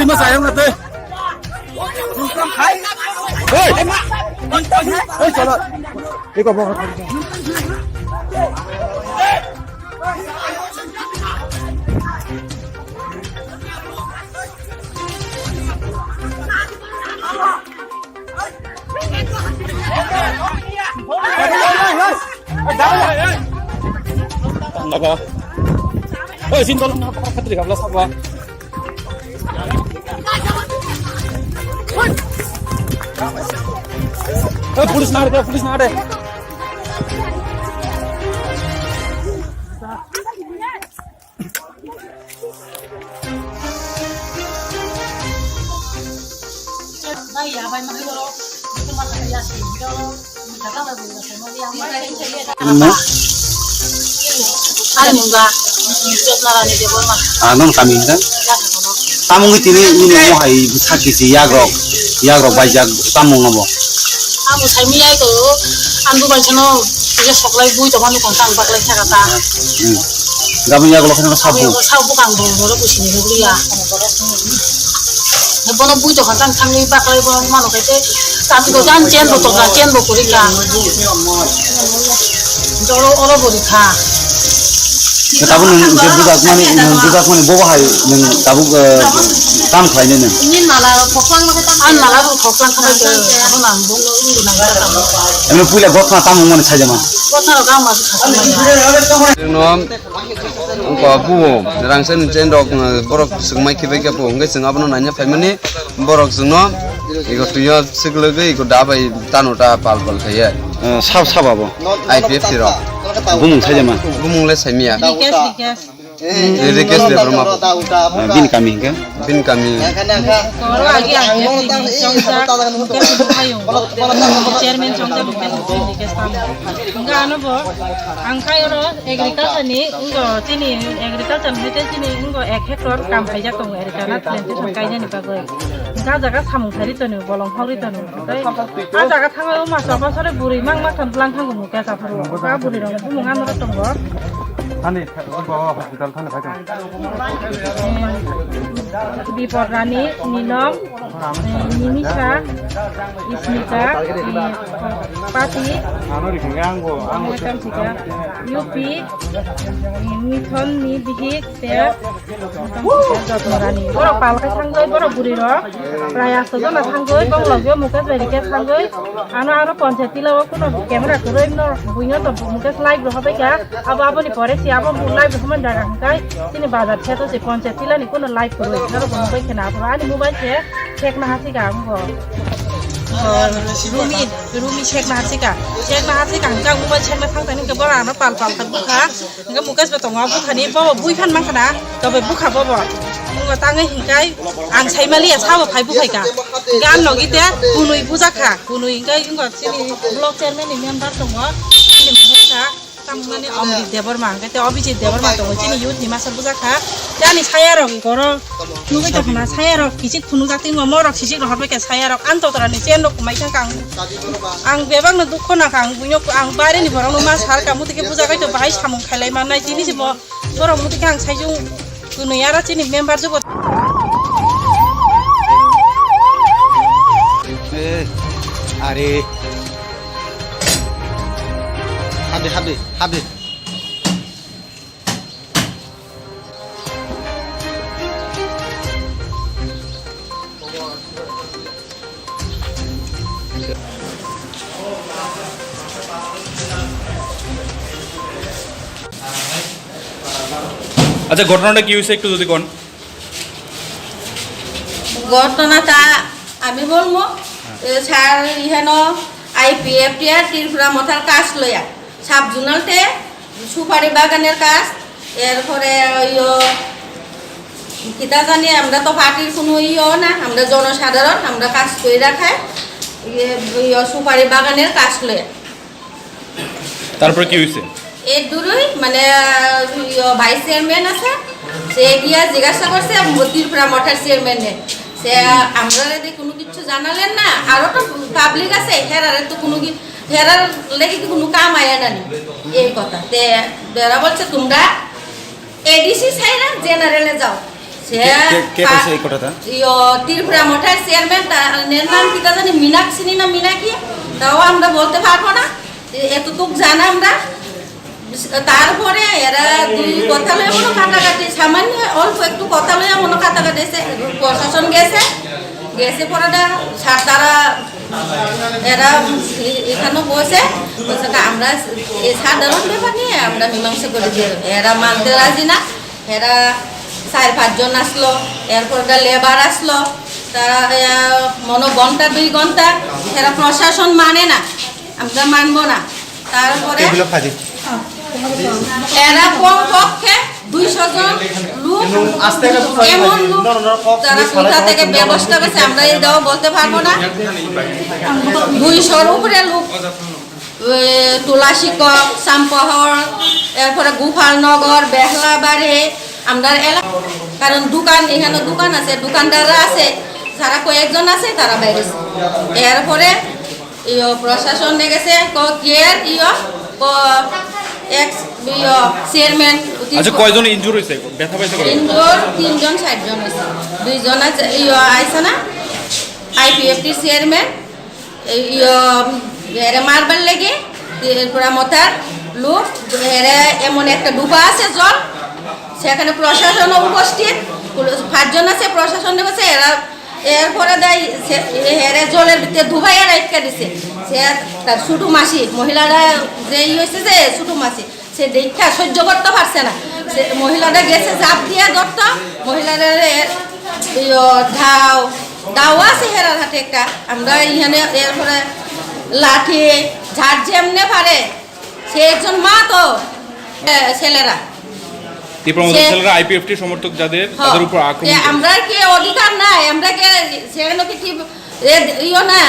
đi mà xài không là tê. Ê, trời ơi. Đi còn một. Apa? Oh, sini tolong apa kata dia kalau apa? Polis nak ada. Non kami kan? Tamu itu ini mau hai sakit si yagrok bajak tamu ngabo. Amu saya mia itu, andu macam dia sekolah ibu itu mana konsang pakai kata. Kami yagrok kan sabu. Sabu kan baru pusing dulu ya. Nebono ibu itu konsang kami pakai mana kete. Tapi kau jangan cien bukuri kan. Joro orang bukika. Tapi budak mana bawa hai, tapi tam kau ini. Ini malah koklang kau itu, aku nambung itu nambung. Ini punya gotna tamu mana saja man. Gotna orang masuk. Nom, engkau buo, rangsen cendok borok semai kibek apa, enggak sengapa nanya family borok senom, ikut tujuh segelege ikut dapat tanota pal saya. Sab apa? IPF tiro. Bumung saja man. Bumung les semia. Dikes. Request dia berapa? Bin kami kan? Bin kami. Kalau lagi yang congja, mungkin payung. Chairman congja mungkin dikes kami. Enggak anu bo, angkai orang agriculture ni, enggak sini agriculture itu sini enggak hektar kampai jatuh agriculture nanti sangkainya ni bagai. Enggak jaga samung hari tu ni, bolong hari tu ni. Ah jaga tanggal mas apa sore buri mang mas templang tanggung muka safari. Kau buri orang tu mungan orang tunggu. Tani, bawa hospital tani baca. Bipor Rani, Ninom, Nimisha, Ismika, Pati, Yupi, Mithon, Nibihik, Ter, Rani. Borok palkai sanggoi, borok buriro, Raya Sojona sanggoi, bang logyo mukas veriket sanggoi, ano poncheti lawa kuno kamera kuroi no buinyo to mukas live roha beka, abo ni pore si abo live roha dagang kai, sini bazar cheto si poncheti la ni kuno live kuroi. Naro bumbai kena apa? Ani mobile cek mahasi kamu kok. Rumi cek mahasi ka. Cek mahasi ka. Engkau mobile cek mahang tadi engkau bawa anak pal kan buka. Engkau mukas betong abu tadi bawa bui kan mang kena. Kau buka bawa. Engkau tangan hingkai. Ang saya melihat sahaja pai buka ka. Gan logi dia bunui puja ka. Bunui engkau sini blog chairman ini member semua. Ini mereka. Tamane Amrit Devar mang, kete Abhijit Devar mang to chini youth ni masal puja kha, jani saya rok koro, nugai to khna saya rok kisit phunu jaktin ngomor rok sisik rok ke saya rok anto torani chen rok mai kang, ang bebang na dukho na kang bunyok ang bare ni borong mas har kamu tike puja kai to bahai samung khalai mang nai chini si borong mu tike ang saiju kunu yara chini member jo Are. Habis. আচ্ছা ঘটনাটা কি হয়েছে একটু যদি কোন ঘটনাটা আমি বলবো স্যার ইহানো আইপিএফ টিয়ার ত্রিপুরা মথার কাজ লইয়া সাব জোনালতে সুপারি বাগানের কাজ এরপরে কিতা জানি আমরা তো পার্টির কোনো না আমরা জনসাধারণ আমরা কাজ করে রাখায় সুপারি বাগানের কাজ লইয়া তারপরে কি হয়েছে এর দূরই মানে ভাইস চেয়ারম্যান আছে সে গিয়া জিজ্ঞাসা করছে ত্রিপুরা মঠার চেয়ারম্যানে সে আমরা কোনো কিছু জানালেন না আরও তো পাবলিক আছে হেরারে তো কোনো হেরার লেগে কি কোনো কাম আয় না এই কথা তে বেড়া বলছে তোমরা এডিসি সাইরা জেনারেলে যাও সে কে কইছে এই কথাটা ত্রিপুরা মঠের চেয়ারম্যান এর নাম কি জানি মীনাক্ষী না মীনাকি তাও আমরা বলতে পারবো না এতটুক জানা আমরা তারপরে এরা দুই কথা লয়ে মনে কাটাকাটি সামান্য অল্প একটু কথা লয়ে মনে কাটাকাটিছে প্রশাসন গেছে পরে তারা এরা এখানে বসে আমরা এই সাধারণ ব্যাপার নিয়ে আমরা মীমাংসা করে দিই এরা মানতে রাজি না এরা 4-5 জন আসলো এরপর লেবার আসলো তারা মনে ঘন্টা 2 ঘন্টা এরা প্রশাসন মানে না আমরা মানবো না তারপরে এরা কমপক্ষে 200 জন লোক এমন লোক তারা কোথা থেকে ব্যবস্থা করছে আমরা এটাও বলতে পারবো না 200-র উপরে লোক তুলাশিকক সাম্পহর এরপরে গোপালনগর বেহলাবাড়ি আমরা এলাকা কারণ দোকান এখানে দোকান আছে দোকানদাররা আছে যারা কয়েকজন আছে তারা বাইরে এরপরে প্রশাসন গেছে চেয়ারম্যান আচ্ছা কয়জন ইনজুর হয়েছে ব্যথা পাইছে ইনজুর 3 জন 60 জন হয়েছে 2 জন আছে আইসা না আইপিএফটি চেয়ারম্যান এরা মারবার লেগে ত্রিপুরা মঠার লোক এমন একটা ডুবা আছে জল সেখানে প্রশাসন উপস্থিত 5 জন আছে প্রশাসন নেমেছে এরা এরপরে দেয় এরা জলের ভিতরে ডুবাইয়া রাইটকা দিছে সে তার ছোটো মাসি মহিলারা যে হয়েছে যে ছোটো মাসি সে দেখা সহ্য করতে পারছে না সে মহিলারা গেছে ঝাঁপ দিয়ে ধরত মহিলারা দাও আছে হেরার হাতে একটা আমরা এখানে এরপরে লাঠি ঝাড় যেমনে পারে সে একজন মা তো ছেলেরা আইপিএফটি সমর্থক যাদের তাদের উপর আক্রমণ আমরা কি অধিকার নাই আমরা কি সেখানে কি ইয়ে না